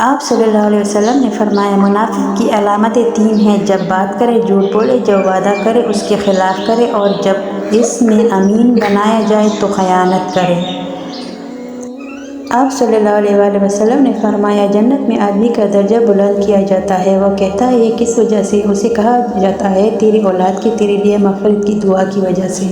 آپ صلی اللہ علیہ وسلم نے فرمایا منافق کی علامتیں 3 ہیں، جب بات کرے جھوٹ بولے، جب وعدہ کرے اس کے خلاف کرے اور جب اس میں امین بنایا جائے تو خیانت کرے۔ آپ صلی اللہ علیہ وآلہ وسلم نے فرمایا جنت میں آدمی کا درجہ بلند کیا جاتا ہے، وہ کہتا ہے یہ کس وجہ سے؟ اسے کہا جاتا ہے تیری اولاد کی تیرے لیے مغفرت کی دعا کی وجہ سے۔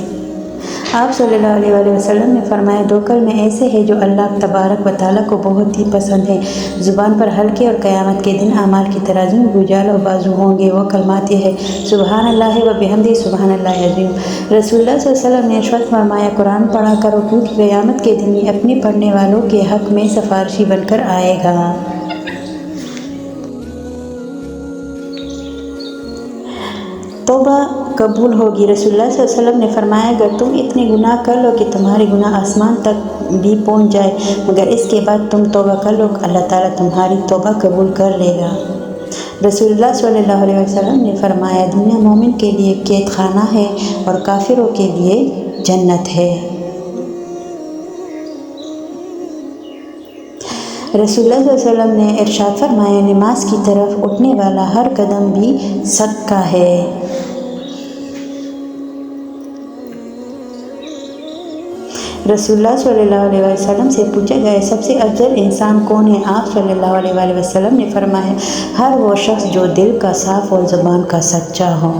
آپ صلی اللہ علیہ وآلہ وسلم نے فرمایا 2 کلمے ایسے ہیں جو اللہ تبارک و تعالیٰ کو بہت ہی پسند ہیں، زبان پر ہلکے اور قیامت کے دن اعمال کی ترازو میں بجھال و بازو ہوں گے۔ وہ کلمات یہ ہیں سبحان اللہ و بحمدہ سبحان اللہ العظیم۔ رسول اللہ صلی اللہ علیہ وسلم نے ارشاد فرمایا قرآن پڑھا کرو کیونکہ قیامت کے دن یہ اپنے پڑھنے والوں کے حق میں سفارشی بن کر آئے گا۔ توبہ قبول ہوگی۔ رسول اللہ صلی اللہ علیہ وسلم نے فرمایا اگر تم اتنے گناہ کر لو کہ تمہارے گناہ آسمان تک بھی پہنچ جائے مگر اس کے بعد تم توبہ کر لو اللہ تعالیٰ تمہاری توبہ قبول کر لے گا۔ رسول اللہ صلی اللہ علیہ وسلم نے فرمایا دنیا مومن کے لیے قید خانہ ہے اور کافروں کے لیے جنت ہے۔ رسول اللہ صلی اللہ علیہ وسلم نے ارشاد فرمایا نماز کی طرف اٹھنے والا ہر قدم بھی صدقہ ہے۔ رسول اللہ صلی اللہ علیہ وسلم سے پوچھا گیا سب سے افضل انسان کون ہے؟ آپ صلی اللہ علیہ وآلہ وسلم نے فرمایا ہر وہ شخص جو دل کا صاف اور زبان کا سچا ہو۔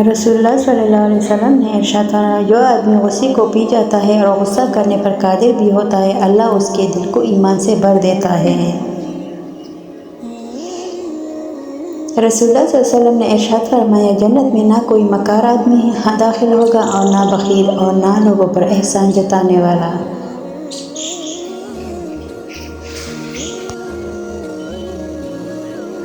رسول اللہ صلی اللہ علیہ وسلم نے ارشاد فرمایا جو آدمی غصے کو پی جاتا ہے اور غصہ کرنے پر قادر بھی ہوتا ہے اللہ اس کے دل کو ایمان سے بھر دیتا ہے۔ رسول اللہ صلی اللہ علیہ وسلم نے ارشاد فرمایا جنت میں نہ کوئی مکار آدمی داخل ہوگا اور نہ بخیل اور نہ لوگوں پر احسان جتانے والا۔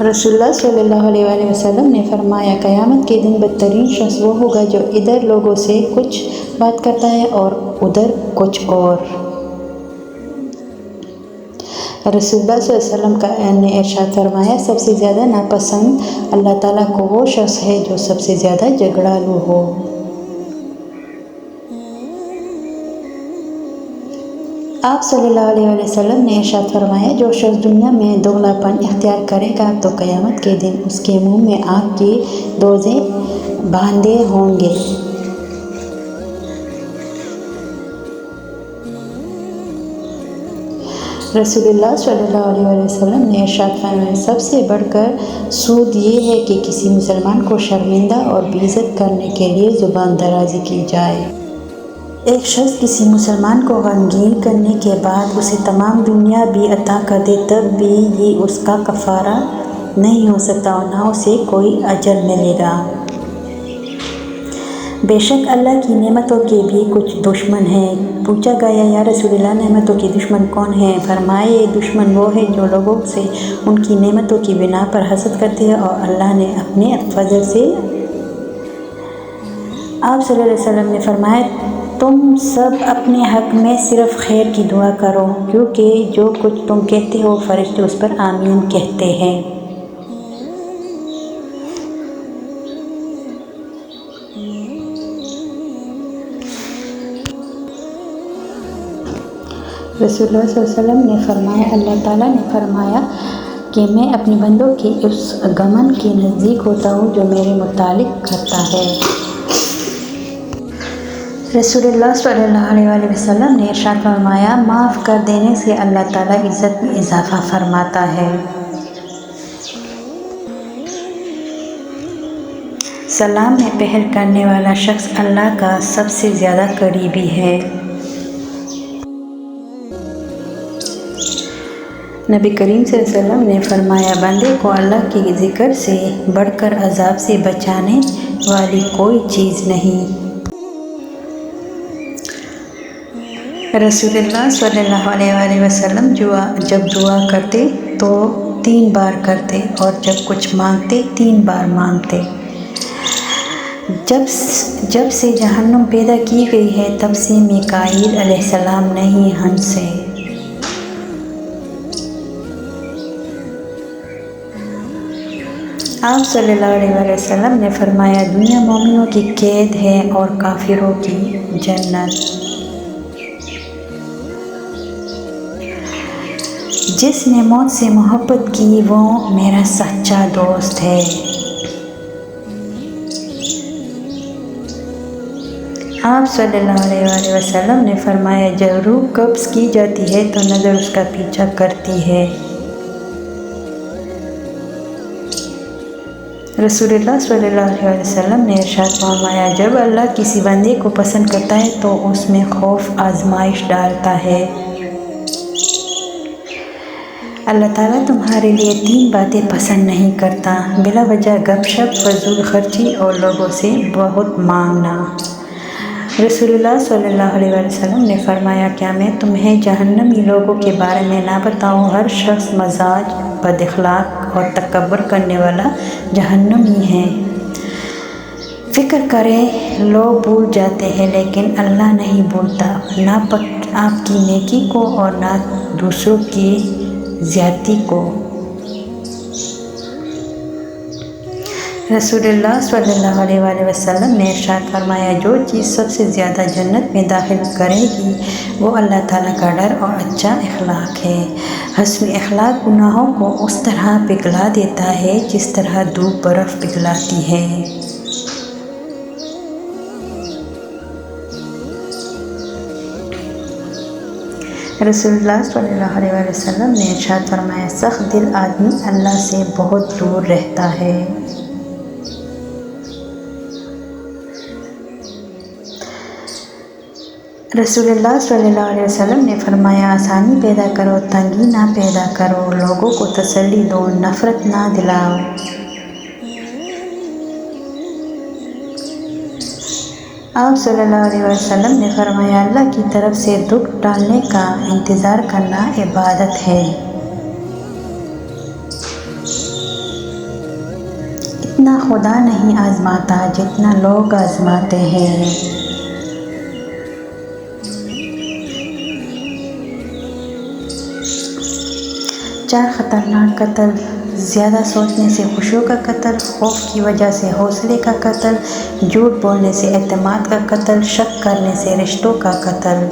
رسول اللہ صلی اللہ علیہ وآلہ وسلم نے فرمایا قیامت کے دن بدترین شخص وہ ہوگا جو ادھر لوگوں سے کچھ بات کرتا ہے اور ادھر کچھ اور۔ رسول اللہ صلی اللہ علیہ وسلم نے ارشاد فرمایا سب سے زیادہ ناپسند اللہ تعالیٰ کو وہ شخص ہے جو سب سے زیادہ جھگڑالو ہو۔ آپ صلی اللہ علیہ وآلہ وسلم نے ارشاد فرمایا جو شخص دنیا میں دوغلا پن اختیار کرے گا تو قیامت کے دن اس کے منہ میں آگ کی دوزیں باندھے ہوں گے۔ رسول اللہ صلی اللہ علیہ وآلہ وسلم نے ارشاد فرمایا سب سے بڑھ کر سود یہ ہے کہ کسی مسلمان کو شرمندہ اور بے عزت کرنے کے لیے زبان درازی کی جائے۔ ایک شخص کسی مسلمان کو غمگین کرنے کے بعد اسے تمام دنیا بھی عطا کر دے تب بھی یہ اس کا کفارہ نہیں ہو سکتا اور نہ اسے کوئی اجر ملے گا۔ بے شک اللہ کی نعمتوں کے بھی کچھ دشمن ہیں۔ پوچھا گیا یا رسول اللہ نعمتوں کے دشمن کون ہیں؟ فرمایا یہ دشمن وہ ہے جو لوگوں سے ان کی نعمتوں کی بنا پر حسد کرتے ہیں اور اللہ نے اپنے فضل سے۔ آپ صلی اللہ علیہ وسلم نے فرمایا تم سب اپنے حق میں صرف خیر کی دعا کرو کیونکہ جو کچھ تم کہتے ہو فرشتے اس پر آمین کہتے ہیں۔ رسول اللہ صلی اللہ علیہ وسلم نے فرمایا اللہ تعالیٰ نے فرمایا کہ میں اپنے بندوں کے اس گمن کے نزدیک ہوتا ہوں جو میرے متعلق کرتا ہے۔ رسول اللہ صلی اللہ علیہ وآلہ وسلم نے ارشاد فرمایا معاف کر دینے سے اللہ تعالیٰ عزت میں اضافہ فرماتا ہے۔ سلام میں پہل کرنے والا شخص اللہ کا سب سے زیادہ قریبی ہے۔ نبی کریم صلی اللہ علیہ وسلم نے فرمایا بندے کو اللہ کے ذکر سے بڑھ کر عذاب سے بچانے والی کوئی چیز نہیں۔ رسول اللہ صلی اللہ علیہ وآلہ وسلم جب دعا کرتے تو 3 بار کرتے اور جب کچھ مانگتے 3 بار مانگتے۔ جب سے جہنم پیدا کی گئی ہے تب سے میکائیل علیہ السلام نہیں ہنسے۔ آپ صلی اللہ علیہ وآلہ وسلم نے فرمایا دنیا مومنوں کی قید ہے اور کافروں کی جنت۔ جس نے موت سے محبت کی وہ میرا سچا دوست ہے۔ آپ صلی اللہ علیہ وآلہ وسلم نے فرمایا جب روح قبض کی جاتی ہے تو نظر اس کا پیچھا کرتی ہے۔ رسول اللہ صلی اللہ علیہ وسلم نے ارشاد فرمایا جب اللہ کسی بندے کو پسند کرتا ہے تو اس میں خوف آزمائش ڈالتا ہے۔ اللہ تعالیٰ تمہارے لیے 3 باتیں پسند نہیں کرتا: بلا وجہ گپ شپ، فضول خرچی اور لوگوں سے بہت مانگنا۔ رسول اللہ صلی اللہ علیہ وسلم نے فرمایا کیا میں تمہیں جہنمی لوگوں کے بارے میں نہ بتاؤں؟ ہر شخص مزاج، بد اخلاق اور تکبر کرنے والا جہنمی ہے۔ فکر کریں لوگ بھول جاتے ہیں لیکن اللہ نہیں بھولتا، نہ آپ کی نیکی کو اور نہ دوسروں کی زیادتی کو۔ رسول اللہ صلی اللہ علیہ وآلہ وسلم نے ارشاد فرمایا جو چیز سب سے زیادہ جنت میں داخل کرے گی وہ اللہ تعالیٰ کا ڈر اور اچھا اخلاق ہے۔ حسن اخلاق گناہوں کو اس طرح پگھلا دیتا ہے جس طرح دھوپ برف پگھلاتی ہے۔ رسول اللہ صلی اللہ علیہ وآلہ وسلم نے ارشاد فرمایا سخت دل آدمی اللہ سے بہت دور رہتا ہے۔ رسول اللہ صلی اللہ علیہ وسلم نے فرمایا آسانی پیدا کرو، تنگی نہ پیدا کرو، لوگوں کو تسلی دو، نفرت نہ دلاؤ۔ آپ صلی اللہ علیہ وسلم نے فرمایا اللہ کی طرف سے دکھ ٹالنے کا انتظار کرنا عبادت ہے۔ اتنا خدا نہیں آزماتا جتنا لوگ آزماتے ہیں۔ چار خطرناک قتل: زیادہ سوچنے سے خشوع کا قتل، خوف کی وجہ سے حوصلے کا قتل، جھوٹ بولنے سے اعتماد کا قتل، شک کرنے سے رشتوں کا قتل۔